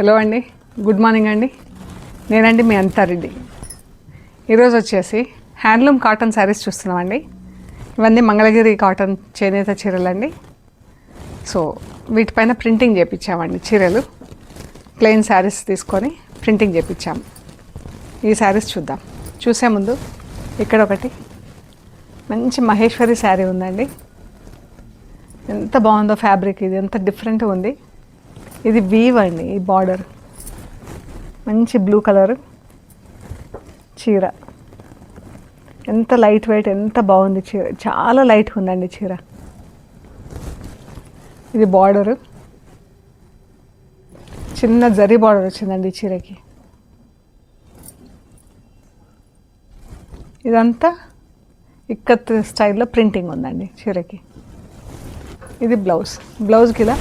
Hello అండి, good morning అండి. నేనండి మీ అనితారెడ్డి. ఈరోజు వచ్చేసి హ్యాండ్లూమ్ కాటన్ శారీస్ చూస్తున్నామండి. ఇవన్నీ మంగళగిరి కాటన్ చేనేత చీరలండి. సో వీటిపైన ప్రింటింగ్ చేయించామండి. చీరలు ప్లెయిన్ శారీస్ తీసుకొని ప్రింటింగ్ చేయించాము. ఈ శారీస్ చూద్దాం. చూసే ముందు ఇక్కడ ఒకటి మంచి మహేశ్వరి శారీ ఉందండి. ఎంత బాగుందో ఫ్యాబ్రిక్, ఇది ఎంత డిఫరెంట్గా ఉంది. ఇది వీవ్ అండి. ఈ బార్డర్ మంచి బ్లూ కలర్ చీర, ఎంత లైట్ వెయిట్, ఎంత బాగుంది చీర. చాలా లైట్గా ఉందండి చీర. ఇది బార్డరు, చిన్న జరీ బార్డర్ వచ్చిందండి ఈ చీరకి. ఇదంతా ఇక్కత్ స్టైల్లో ప్రింటింగ్ ఉందండి చీరకి. ఇది బ్లౌజ్కి ఇలా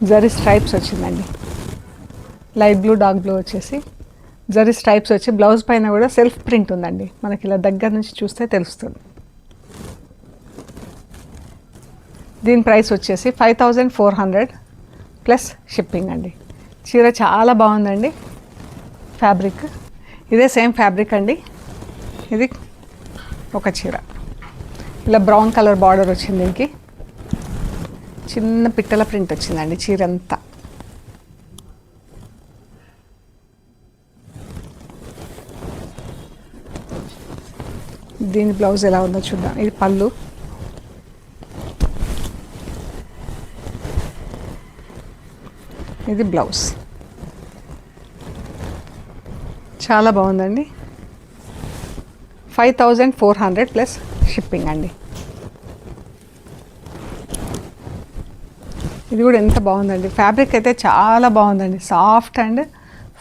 జరీ స్ట్రైప్స్ వచ్చిందండి. లైట్ బ్లూ, డార్క్ బ్లూ వచ్చేసి జరీ స్ట్రైప్స్ వచ్చి బ్లౌజ్ పైన కూడా సెల్ఫ్ ప్రింట్ ఉందండి. మనకి ఇలా దగ్గర నుంచి చూస్తే తెలుస్తుంది. దీని ప్రైస్ వచ్చేసి 5400 ప్లస్ షిప్పింగ్ అండి. చీర చాలా బాగుందండి. ఫ్యాబ్రిక్ ఇదే సేమ్ ఫ్యాబ్రిక్ అండి. ఇది ఒక చీర ఇలా బ్రౌన్ కలర్ బార్డర్ వచ్చింది. దీనికి చిన్న పిట్టల ప్రింట్ వచ్చిందండి చీర అంతా. దీని బ్లౌజ్ ఎలా ఉందో చూద్దాం. ఇది పళ్ళు, ఇది బ్లౌజ్. చాలా బాగుందండి. 5400 ప్లస్ షిప్పింగ్ అండి. ఇది కూడా ఎంత బాగుందండి. ఫ్యాబ్రిక్ అయితే చాలా బాగుందండి. Soft and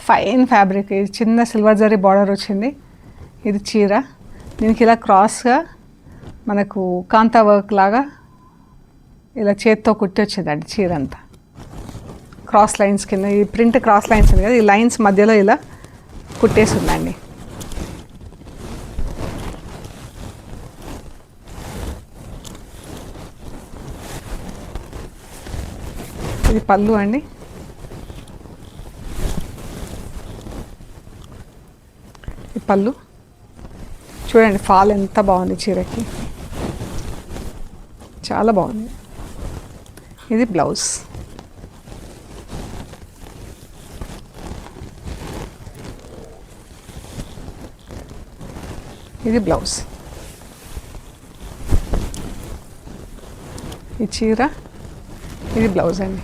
fine fabric. ఇది చిన్న సిల్వర్ జరీ బార్డర్ వచ్చింది. ఇది చీర. దీనికి ఇలా క్రాస్గా మనకు కాంతా వర్క్ లాగా ఇలా చేత్తో కుట్టి వచ్చిందండి చీర అంతా. క్రాస్ లైన్స్ కింద ఈ ప్రింట్ క్రాస్ లైన్స్ ఉంది కదా, ఈ లైన్స్ మధ్యలో ఇలా కుట్టేసి ఉందండి. ఇది పళ్ళు అండి. ఈ పళ్ళు చూడండి, ఫాల్ ఎంత బాగుంది చీరకి, చాలా బాగుంది. ఇది బ్లౌజ్. ఇది బ్లౌజ్. ఈ చీర, ఇది బ్లౌజ్ అండి.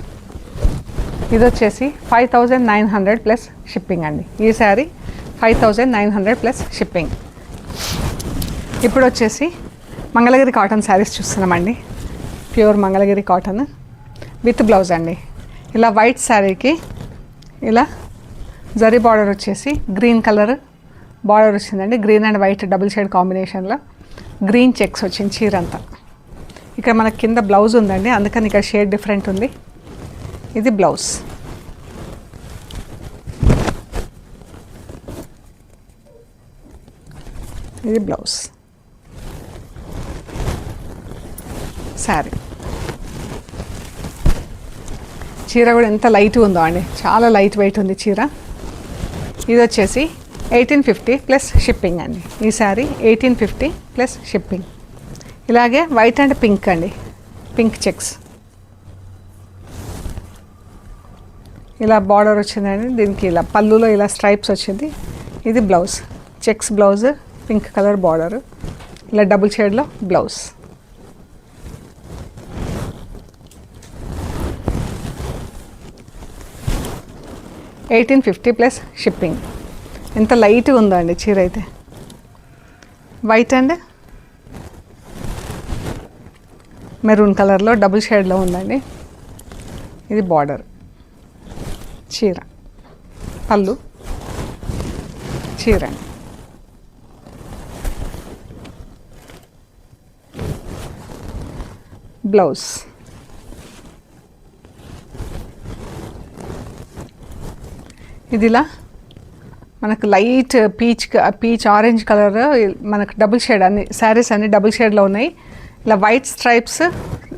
ఇది వచ్చేసి 5900 ప్లస్ షిప్పింగ్ అండి. ఈ శారీ 5900 ప్లస్ షిప్పింగ్. ఇప్పుడు వచ్చేసి మంగళగిరి కాటన్ శారీస్ చూస్తున్నామండి. Pure Mangalagiri cotton with blouse అండి. ఇలా వైట్ శారీకి ఇలా జరీ బార్డర్ వచ్చేసి గ్రీన్ కలర్ బార్డర్ వచ్చిందండి. Green and white double shade కాంబినేషన్లో గ్రీన్ చెక్స్ వచ్చింది చీర అంతా. ఇక్కడ మనకి కింద బ్లౌజ్ ఉందండి, అందుకని ఇక్కడ షేడ్ డిఫరెంట్ ఉంది. ఇది బ్లౌజ్. ఇది బ్లౌజ్. శారీ. చీర కూడా ఎంత లైట్ ఉందో అండి, చాలా లైట్ వెయిట్ ఉంది చీర. ఇది వచ్చేసి 1850 ప్లస్ షిప్పింగ్ అండి. ఈ శారీ 1850 ప్లస్ షిప్పింగ్. ఇలాగే వైట్ అండ్ పింక్ అండి, పింక్ చెక్స్ ఇలా బార్డర్ వచ్చిందండి. దీనికి ఇలా పళ్ళులో ఇలా స్ట్రైప్స్ వచ్చింది. ఇది blouse, checks blouse, pink colour border, ఇలా డబుల్ షేడ్లో బ్లౌజ్. $1850 plus shipping. ఎంత లైట్గా ఉందో అండి చీర అయితే. వైట్ అండ్ మెరూన్ కలర్లో డబుల్ షేడ్లో ఉందండి. ఇది బార్డర్, చీర, పళ్ళు, చీర, బ్లౌజ్. ఇదిలా మనకు లైట్ పీచ్ ఆరెంజ్ కలర్, మనకు డబుల్ షేడ్ అన్ని శారీస్ అన్ని డబుల్ షేడ్లో ఉన్నాయి. ఇలా వైట్ స్ట్రైప్స్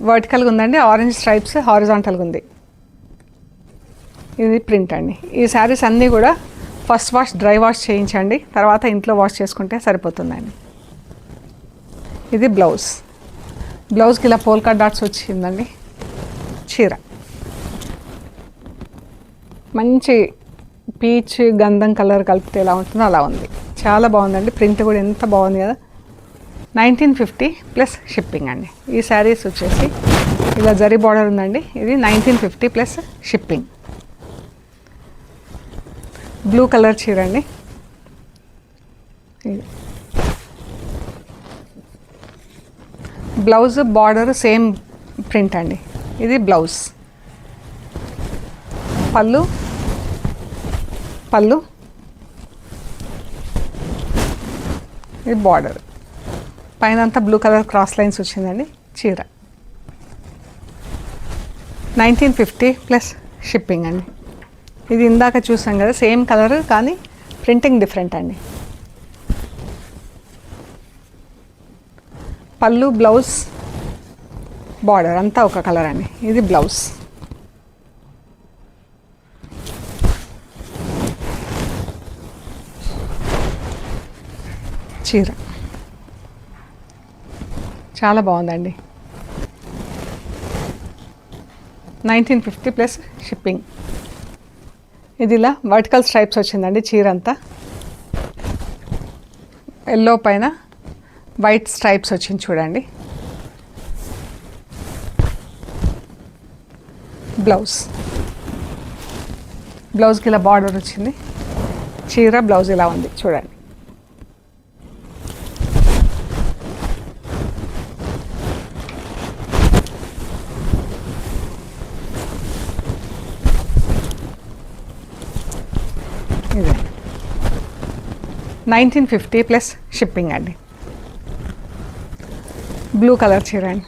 వర్టికల్గా ఉందండి, ఆరెంజ్ స్ట్రైప్స్ హారిజాంటల్గా ఉంది. ఇది ప్రింట్ అండి. ఈ శారీస్ అన్నీ కూడా ఫస్ట్ వాష్ డ్రై వాష్ చేయించండి, తర్వాత ఇంట్లో వాష్ చేసుకుంటే సరిపోతుందండి. ఇది బ్లౌజ్. బ్లౌజ్కి ఇలా పోల్కా డాట్స్ వచ్చిందండి. చీర మంచి పీచ్ గంధం కలర్ కలిపితే ఎలా ఉంటుందో అలా ఉంది. చాలా బాగుందండి. ప్రింట్ కూడా ఎంత బాగుంది కదా. 1950 ప్లస్ షిప్పింగ్ అండి. ఈ శారీస్ వచ్చేసి ఇలా జరీ బార్డర్ ఉందండి. ఇది 1950 ప్లస్ షిప్పింగ్. బ్లూ కలర్ చీర అండి. బ్లౌజ్ బార్డర్ సేమ్ ప్రింట్ అండి. ఇది బ్లౌజ్. పళ్ళు ఇది బార్డర్. పైన అంతా బ్లూ కలర్ క్రాస్ లైన్స్ వచ్చిందండి. చీర 1950 ప్లస్ షిప్పింగ్ అండి. ఇది ఇందాక చూసాం కదా సేమ్ కలర్, కానీ ప్రింటింగ్ డిఫరెంట్ అండి. పళ్ళు, బ్లౌజ్, బార్డర్ అంతా ఒక కలర్ అండి. ఇది బ్లౌజ్. చీర చాలా బాగుందండి. 1950 ప్లస్ షిప్పింగ్. ఇది ఇలా వర్టికల్ స్ట్రైప్స్ వచ్చిందండి. చీర అంతా ఎల్లో పైన వైట్ స్ట్రైప్స్ వచ్చింది చూడండి. బ్లౌజ్కి ఇలా బార్డర్ వచ్చింది. చీర బ్లౌజ్ ఇలా ఉంది చూడండి. ఇదే 1950 ప్లస్ షిప్పింగ్ అండి. బ్లూ కలర్ చీర అండి.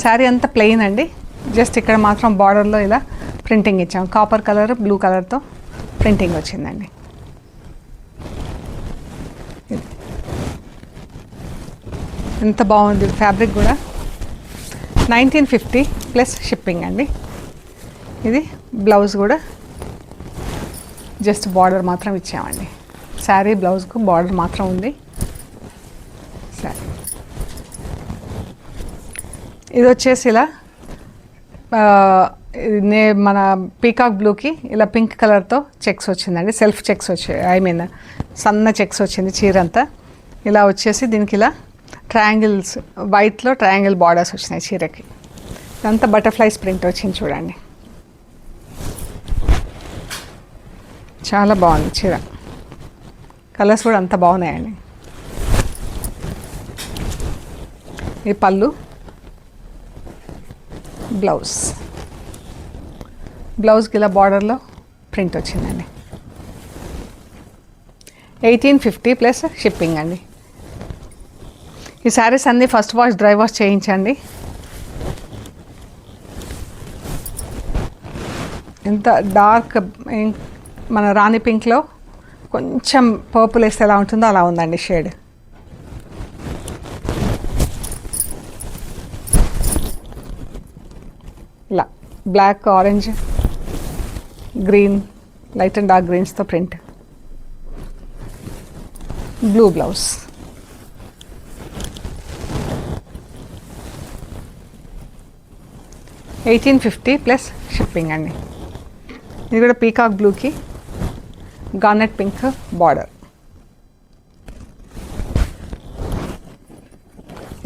శారీ అంతా ప్లెయిన్ అండి. జస్ట్ ఇక్కడ మాత్రం బార్డర్లో ఇలా ప్రింటింగ్ ఇచ్చాం. కాపర్ కలర్ బ్లూ కలర్తో ప్రింటింగ్ వచ్చిందండి. ఎంత బాగుంది ఫ్యాబ్రిక్ కూడా. 1950 ప్లస్ షిప్పింగ్ అండి. ఇది బ్లౌజ్ కూడా జస్ట్ బార్డర్ మాత్రం ఇచ్చామండి. శారీ బ్లౌజ్కు బార్డర్ మాత్రం ఉంది. సరే, ఇది వచ్చేసి ఇలా మన పీకాక్ బ్లూకి ఇలా పింక్ కలర్తో చెక్స్ వచ్చిందండి. సెల్ఫ్ చెక్స్ వచ్చాయి, సన్న చెక్స్ వచ్చింది. చీర అంతా ఇలా వచ్చేసి దీనికి ఇలా ట్రయాంగిల్స్, వైట్లో ట్రయాంగిల్ బార్డర్స్ వచ్చినాయి చీరకి. ఇదంతా బటర్ఫ్లైస్ ప్రింట్ వచ్చింది చూడండి. చాలా బాగుంది చీర. కలర్స్ కూడా అంత బాగున్నాయండి. ఈ పళ్ళు, బ్లౌజ్కి ఇలా బార్డర్లో ప్రింట్ వచ్చిందండి. 1850 ప్లస్ షిప్పింగ్ అండి. ఈ శారీస్ అన్నీ ఫస్ట్ వాష్ డ్రై వాష్ చేయించండి. ఎంత డార్క్ మన రాణి పింక్లో కొంచెం పర్పుల్ వేస్తే ఎలా ఉంటుందో అలా ఉందండి షేడ్. ఇలా black, orange, green, light and dark గ్రీన్స్తో print. Blue blouse. $1850 plus shipping అండి. ఇది కూడా పీకాక్ బ్లూకి గార్నెట్ పింక్ బార్డర్.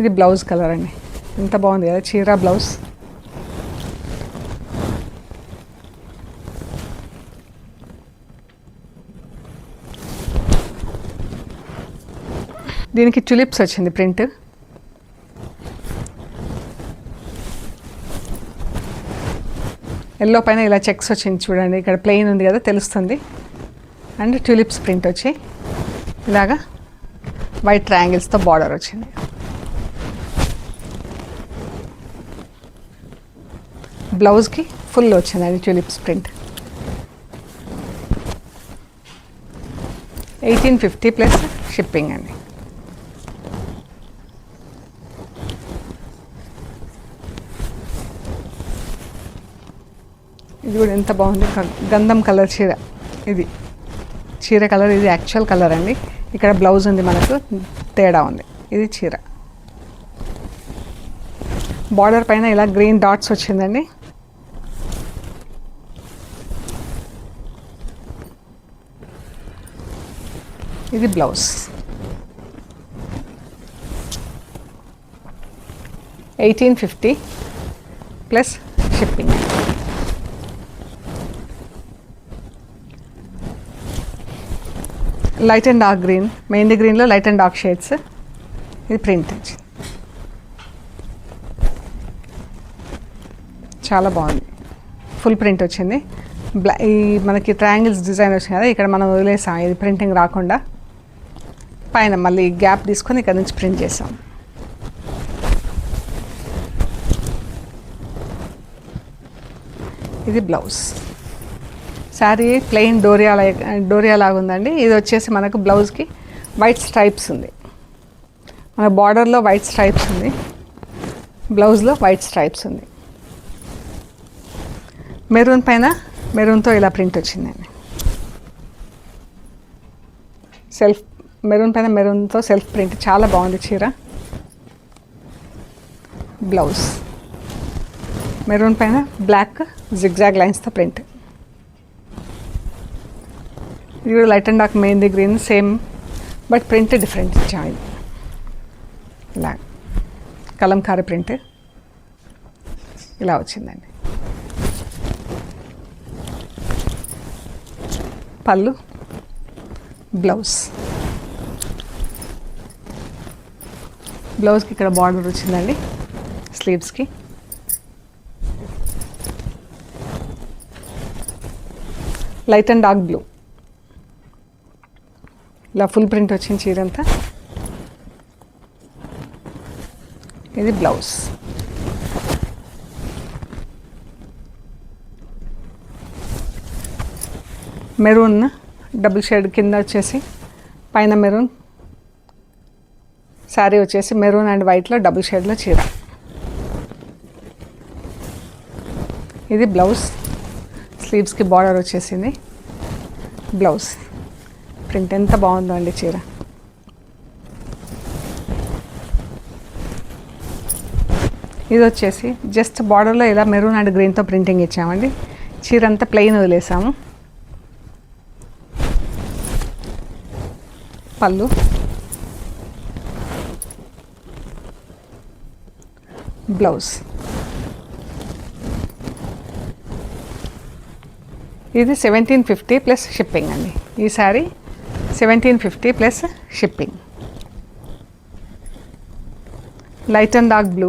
ఇది బ్లౌజ్ కలర్ అండి. ఎంత బాగుంది కదా చీర బ్లౌజ్. దీనికి టులిప్స్ వచ్చింది ప్రింట్. ఎల్లో పైన ఇలా చెక్స్ వచ్చింది చూడండి. ఇక్కడ ప్లెయిన్ ఉంది కదా తెలుస్తుంది. అండ్ ట్యూలిప్స్ ప్రింట్ వచ్చి ఇలాగా వైట్ ట్రయాంగిల్స్తో బార్డర్ వచ్చింది. బ్లౌజ్కి ఫుల్ వచ్చిందండి ట్యూలిప్స్ ప్రింట్. 1850 ప్లస్ షిప్పింగ్ అండి. ఇది కూడా ఎంత బాగుంది, గంధం కలర్ చీర. ఇది చీర కలర్, ఇది యాక్చువల్ కలర్ అండి. ఇక్కడ బ్లౌజ్ ఉంది, మనకు తేడా ఉంది. ఇది చీర. బార్డర్ పైన ఇలా గ్రీన్ డాట్స్ వచ్చిందండి. ఇది blouse. 1850 plus shipping. Light and dark green, mehndi గ్రీన్లో లైట్ అండ్ డార్క్ షేడ్స్. ఇది ప్రింట్ వచ్చింది, చాలా బాగుంది. ఫుల్ ప్రింట్ వచ్చింది. ఈ మనకి ట్రయాంగిల్స్ డిజైన్ వచ్చింది కదా, ఇక్కడ మనం వదిలేసాం ఇది ప్రింటింగ్ రాకుండా. పైన మళ్ళీ గ్యాప్ తీసుకొని ఇక్కడ నుంచి ప్రింట్ చేసాం. ఇది బ్లౌజ్. శారీ ప్లెయిన్ డోరియా లాగా ఉందండి. ఇది వచ్చేసి మనకు బ్లౌజ్కి వైట్ స్ట్రైప్స్ ఉంది. మన బార్డర్లో వైట్ స్ట్రైప్స్ ఉంది, బ్లౌజ్లో వైట్ స్ట్రైప్స్ ఉంది. మెరూన్ పైన మెరూన్తో ఇలా ప్రింట్ వచ్చిందండి. సెల్ఫ్ మెరూన్ పైన మెరూన్తో సెల్ఫ్ ప్రింట్, చాలా బాగుంది చీర. బ్లౌజ్ మెరూన్ పైన బ్లాక్ జిగ్జాగ్ లైన్స్తో ప్రింట్. ఇది కూడా light and dark mehndi green same, but print different ఇచ్చాము. ఇది ఇలా కలంకారీ ప్రింట్ ఇలా వచ్చిందండి. పళ్ళు, బ్లౌజ్. బ్లౌజ్కి ఇక్కడ బార్డర్ వచ్చిందండి, స్లీవ్స్కి. లైట్ అండ్ డార్క్ బ్లూ, ఇలా ఫుల్ ప్రింట్ వచ్చింది చీర అంతా. ఇది బ్లౌజ్. మెరూన్ డబుల్ షేడ్ కింద వచ్చేసి, పైన మెరూన్, శారీ వచ్చేసి మెరూన్ అండ్ వైట్లో డబుల్ షేడ్లో చీర. ఇది బ్లౌజ్. స్లీవ్స్కి బార్డర్ వచ్చేసింది. బ్లౌజ్ ప్రింట్ ఎంత బాగుందో అండి చీర. ఇది వచ్చేసి జస్ట్ బార్డర్లో ఇలా మెరూన్ అండ్ గ్రీన్తో ప్రింటింగ్ ఇచ్చామండి. చీర అంతా ప్లెయిన్ వదిలేసాము. పళ్ళు, బ్లౌజ్. ఇది 1750 ప్లస్ షిప్పింగ్ అండి. ఈ sorry 1750 plus shipping. Light and dark blue,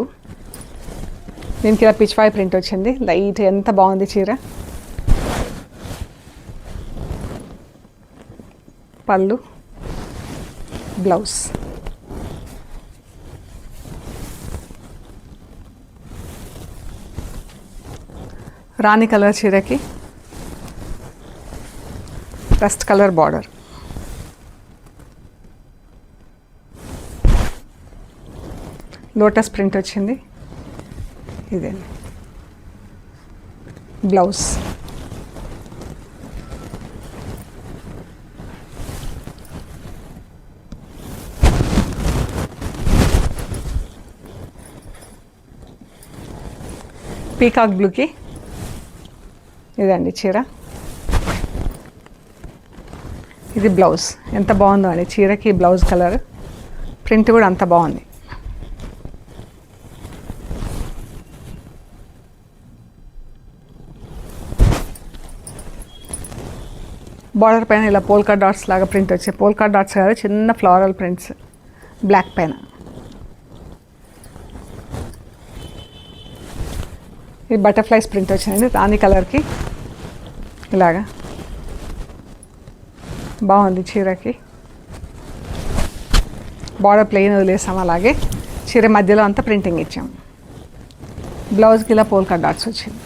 దీనికి ఇలా పిచ్వాయ్ ప్రింట్ వచ్చింది. లైట్, ఎంత బాగుంది చీర. పళ్ళు, బ్లౌజ్. రాణి కలర్ చీరకి rust colour border. Lotus print వచ్చింది. ఇదండి బ్లౌజ్. పీకాక్ బ్లూకి ఇదండి చీర. ఇది బ్లౌజ్. ఎంత బాగుందో అండి చీరకి బ్లౌజ్ కలర్. ప్రింట్ కూడా అంత బాగుంది. బార్డర్ పైన ఇలా పోల్కా డాట్స్ లాగా ప్రింట్ వచ్చాయి. పోల్కా డాట్స్ కాదు, చిన్న ఫ్లోరల్ ప్రింట్స్ బ్లాక్ పైన. ఇది బటర్ఫ్లైస్ ప్రింట్ వచ్చిందండి రాణి కలర్కి. ఇలాగా బాగుంది చీరకి. బార్డర్ ప్లెయిన్ వదిలేసాం, అలాగే చీర మధ్యలో అంతా ప్రింటింగ్ ఇచ్చాం. బ్లౌజ్కి ఇలా పోల్కా డాట్స్ వచ్చింది.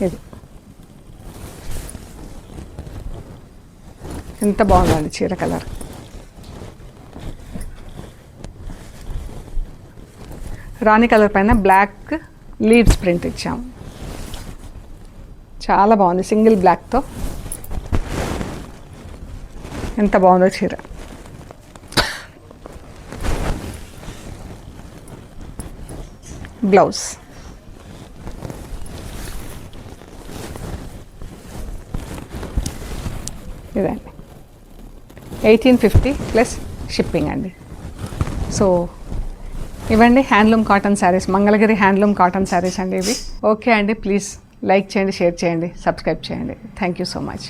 ఇది ఎంత బాగుందండి చీర కలర్. రాణి కలర్ పైన బ్లాక్ లీవ్స్ ప్రింట్ ఇచ్చాం. చాలా బాగుంది, సింగిల్ బ్లాక్తో ఎంత బాగుందో చీర. బ్లౌజ్ ఇదండి, 1850 ప్లస్ షిప్పింగ్ అండి. సో ఇవ్వండి handloom cotton saris, Mangalagiri handloom cotton saris అండి ఇవి. ఓకే అండి, ప్లీజ్ లైక్ చేయండి, షేర్ చేయండి, సబ్స్క్రైబ్ చేయండి. Thank you so much.